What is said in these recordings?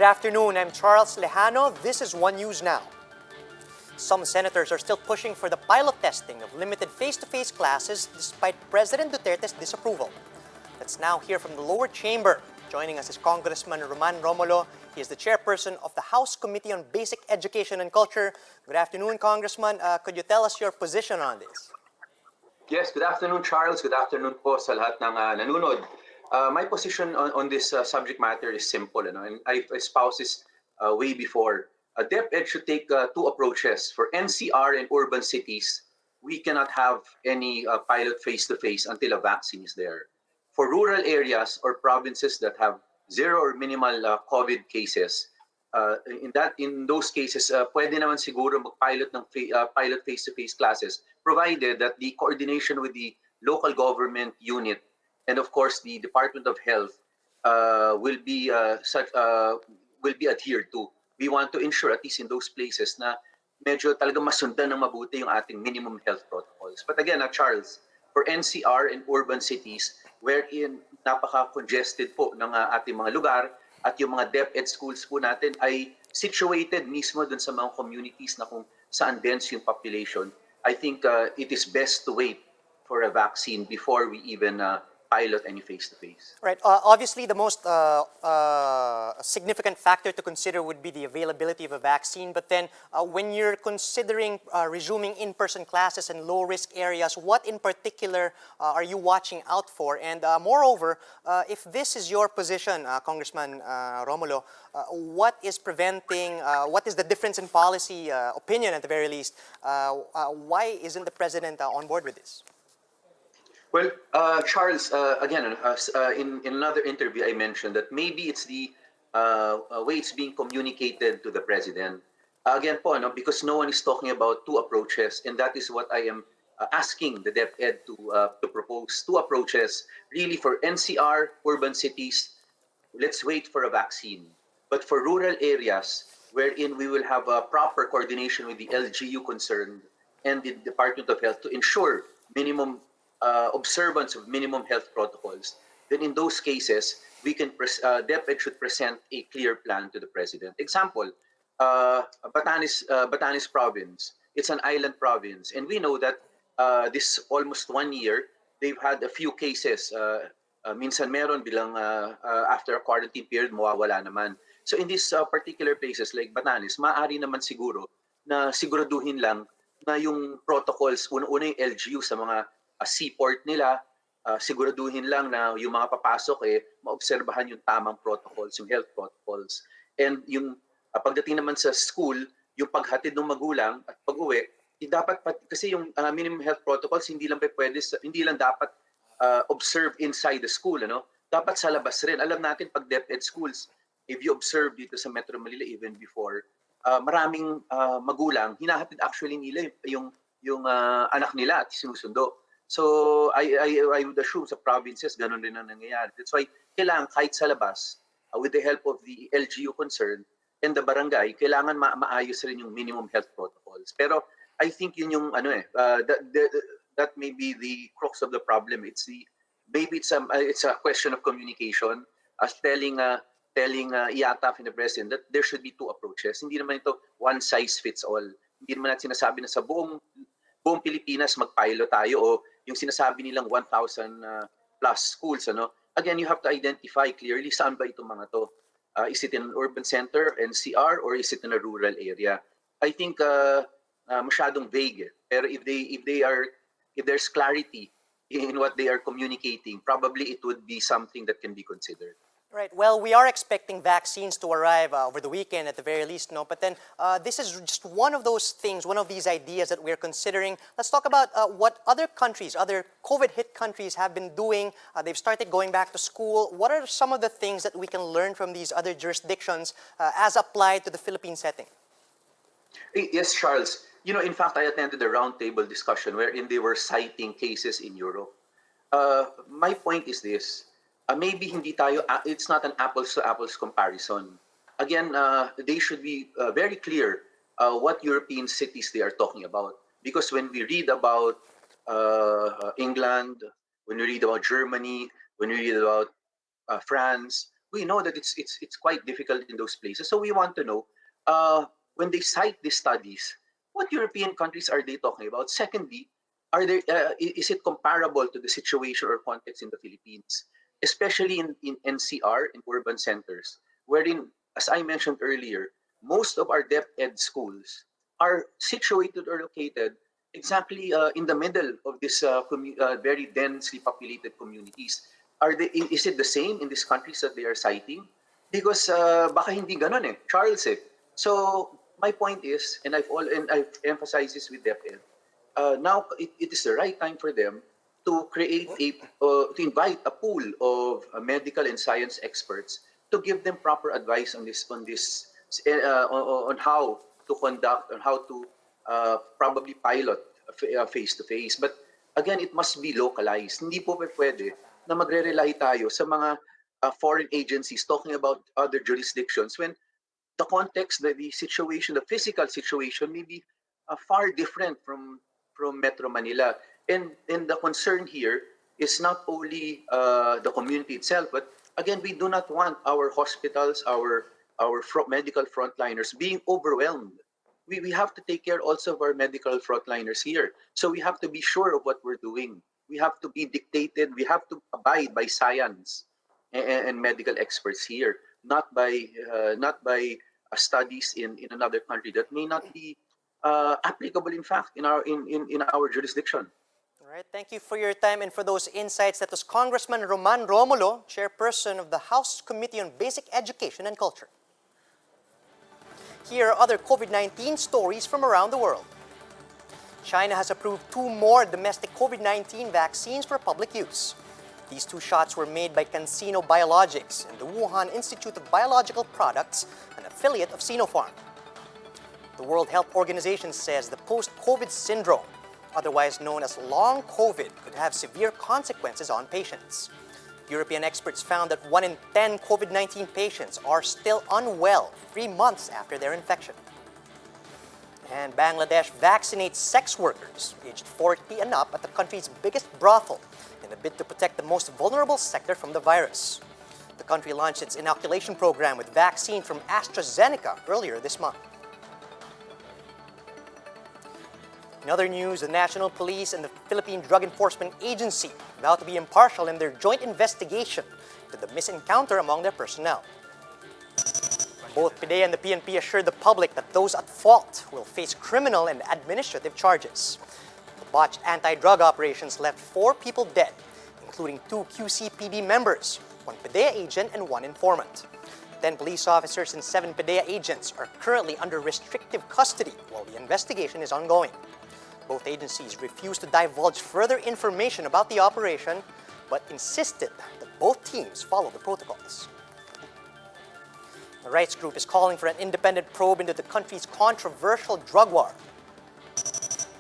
Good afternoon, I'm Charles Lejano. This is One News Now. Some senators are still pushing for the pilot testing of limited face-to-face classes despite President Duterte's disapproval. Let's now hear from the lower chamber. Joining us is Congressman Roman Romulo. He is the chairperson of the House Committee on Basic Education and Culture. Good afternoon, Congressman. Could you tell us your position on this? Yes, good afternoon, Charles. Good afternoon po sa lahat ng nanunod. My position on this subject matter is simple, and I've espoused this way before. DepEd should take two approaches. For NCR and urban cities, we cannot have any pilot face-to-face until a vaccine is there. For rural areas or provinces that have zero or minimal COVID cases, in those cases, pwede naman siguro mag-pilot ng pilot face-to-face classes, provided that the coordination with the local government unit and of course the Department of Health will be adhered to. We want to ensure, at least in those places, na medyo talaga masundan ng mabuti yung ating minimum health protocols. But again, Charles, for NCR and urban cities, wherein napaka-congested po ng ating mga lugar at yung mga DepEd schools po natin ay situated mismo dun sa mga communities na kung saan dense yung population, I think it is best to wait for a vaccine before we even pilot any face-to-face. Right. Obviously, the most significant factor to consider would be the availability of a vaccine. But then, when you're considering resuming in-person classes in low-risk areas, what in particular are you watching out for? And moreover, if this is your position, Congressman Romulo, what is preventing? What is the difference in policy opinion, at the very least? Why isn't the president on board with this? Well, Charles, again, in another interview, I mentioned that maybe it's the way it's being communicated to the president. Again po, because no one is talking about two approaches, and that is what I am asking the DepEd to propose. Two approaches, really for NCR, urban cities, let's wait for a vaccine. But for rural areas, wherein we will have a proper coordination with the LGU concerned and the Department of Health to ensure minimum observance of minimum health protocols, then in those cases, we can DepEd should present a clear plan to the president. Example, Batanes province. It's an island province, and we know that this almost 1 year, they've had a few cases. Minsan meron bilang after a quarantine period, mawawala naman. So in these particular places like Batanes, maaari naman siguro na siguraduhin lang na yung protocols, una-una yung LGU sa mga seaport nila, siguraduhin lang na yung mga papasok maobserbahan yung tamang protocols, yung health protocols. And yung pagdating naman sa school, yung paghatid ng magulang at pag-uwi, dapat kasi yung minimum health protocols hindi lang dapat observe inside the school, dapat sa labas rin. Alam natin pag DepEd schools, if you observe dito sa Metro Manila even before, maraming magulang hinahatid actually nila yung anak nila at sinusundo. So I would assume sa provinces ganun rin ang nangyayari. That's why kailangan kahit sa labas, with the help of the LGU concerned and the barangay, kailangan maayos rin yung minimum health protocols. Pero I think yun yung that may be the crux of the problem. Maybe it's a question of communication, as telling IATF and the president that there should be two approaches. Hindi naman ito one size fits all. Hindi naman natin sinasabi na sa buong Pilipinas mag-pilot tayo o yung sinasabi nilang 1,000 plus schools, Again, you have to identify clearly saan ba itong mga to. Is it in an urban center, NCR, or is it in a rural area? I think masyadong vague. Pero if there's clarity in what they are communicating, probably it would be something that can be considered. Right. Well, we are expecting vaccines to arrive over the weekend at the very least, no? But then this is just one of those things, one of these ideas that we're considering. Let's talk about what other countries, other COVID-hit countries have been doing. They've started going back to school. What are some of the things that we can learn from these other jurisdictions as applied to the Philippine setting? Yes, Charles. In fact, I attended a roundtable discussion wherein they were citing cases in Europe. My point is this. Maybe hindi tayo, it's not an apples-to-apples comparison. Again, they should be very clear what European cities they are talking about. Because when we read about England, when we read about Germany, when we read about France, we know that it's quite difficult in those places. So we want to know, when they cite these studies, what European countries are they talking about? Secondly, is it comparable to the situation or context in the Philippines, especially in NCR, in urban centers, wherein, as I mentioned earlier, most of our DepEd schools are situated or located exactly in the middle of this very densely populated communities. Is it the same in these countries that they are citing? Because baka hindi ganun eh, Charles eh. So my point is, and I've emphasized this with DepEd, now it is the right time for them to create to invite a pool of medical and science experts to give them proper advice on how to conduct, on how to probably pilot face to face. But again, it must be localized. Hindi po pwede na magre-rely tayo sa mga foreign agencies talking about other jurisdictions when the context, the situation, the physical situation may be far different from Metro Manila. And the concern here is not only the community itself, but again, we do not want our hospitals, our medical frontliners being overwhelmed. We have to take care also of our medical frontliners here. So we have to be sure of what we're doing. We have to be dictated. We have to abide by science and medical experts here, not by studies in another country that may not be applicable, in fact, in our jurisdiction. All right, thank you for your time and for those insights. That was Congressman Roman Romulo, chairperson of the House Committee on Basic Education and Culture. Here are other COVID-19 stories from around the world. China has approved 2 more domestic COVID-19 vaccines for public use. These 2 shots were made by CanSino Biologics and the Wuhan Institute of Biological Products, an affiliate of Sinopharm. The World Health Organization says the post-COVID syndrome, otherwise known as long COVID, could have severe consequences on patients. European experts found that 1 in 10 COVID-19 patients are still unwell 3 months after their infection. And Bangladesh vaccinates sex workers aged 40 and up at the country's biggest brothel in a bid to protect the most vulnerable sector from the virus. The country launched its inoculation program with vaccine from AstraZeneca earlier this month. In other news, the National Police and the Philippine Drug Enforcement Agency vowed to be impartial in their joint investigation into the misencounter among their personnel. Both PIDEA and the PNP assured the public that those at fault will face criminal and administrative charges. The botched anti-drug operations left 4 people dead, including 2 QCPD members, 1 PIDEA agent and 1 informant. 10 police officers and 7 PIDEA agents are currently under restrictive custody while the investigation is ongoing. Both agencies refused to divulge further information about the operation, but insisted that both teams follow the protocols. The rights group is calling for an independent probe into the country's controversial drug war.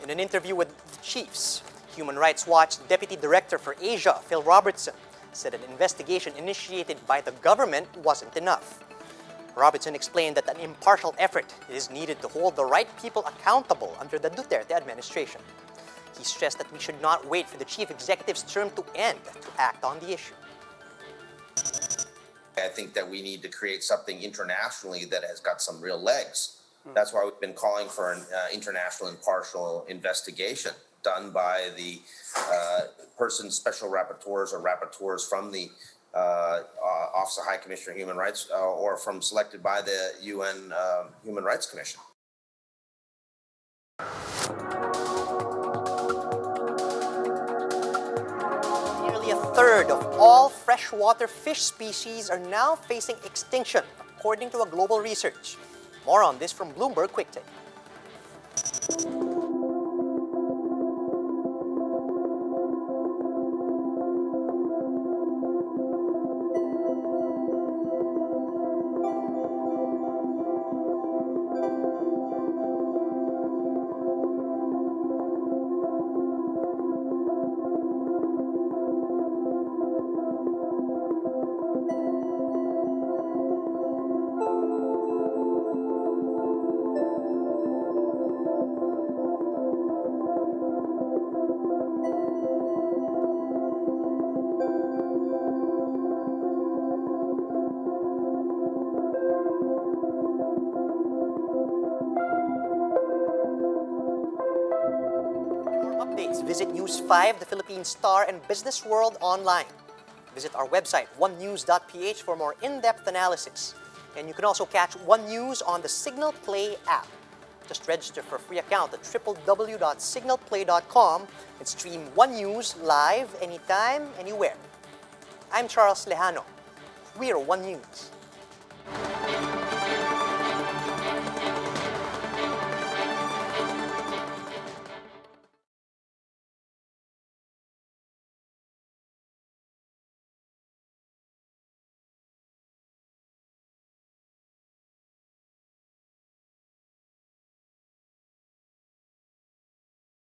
In an interview with Chiefs, Human Rights Watch Deputy Director for Asia, Phil Robertson, said an investigation initiated by the government wasn't enough. Robertson explained that an impartial effort is needed to hold the right people accountable under the Duterte administration. He stressed that we should not wait for the chief executive's term to end to act on the issue. I think that we need to create something internationally that has got some real legs. That's why we've been calling for an international impartial investigation done by the special rapporteurs or rapporteurs from the Office of High Commissioner of Human Rights or from selected by the UN Human Rights Commission. Nearly a third of all freshwater fish species are now facing extinction, according to a global research. More on this from Bloomberg Quick Take. updates, visit News 5, the Philippine Star, and Business World online. Visit our website, onenews.ph, for more in-depth analysis. And you can also catch One News on the Signal Play app. Just register for a free account at www.signalplay.com and stream One News live anytime, anywhere. I'm Charles Lejano. We're One News.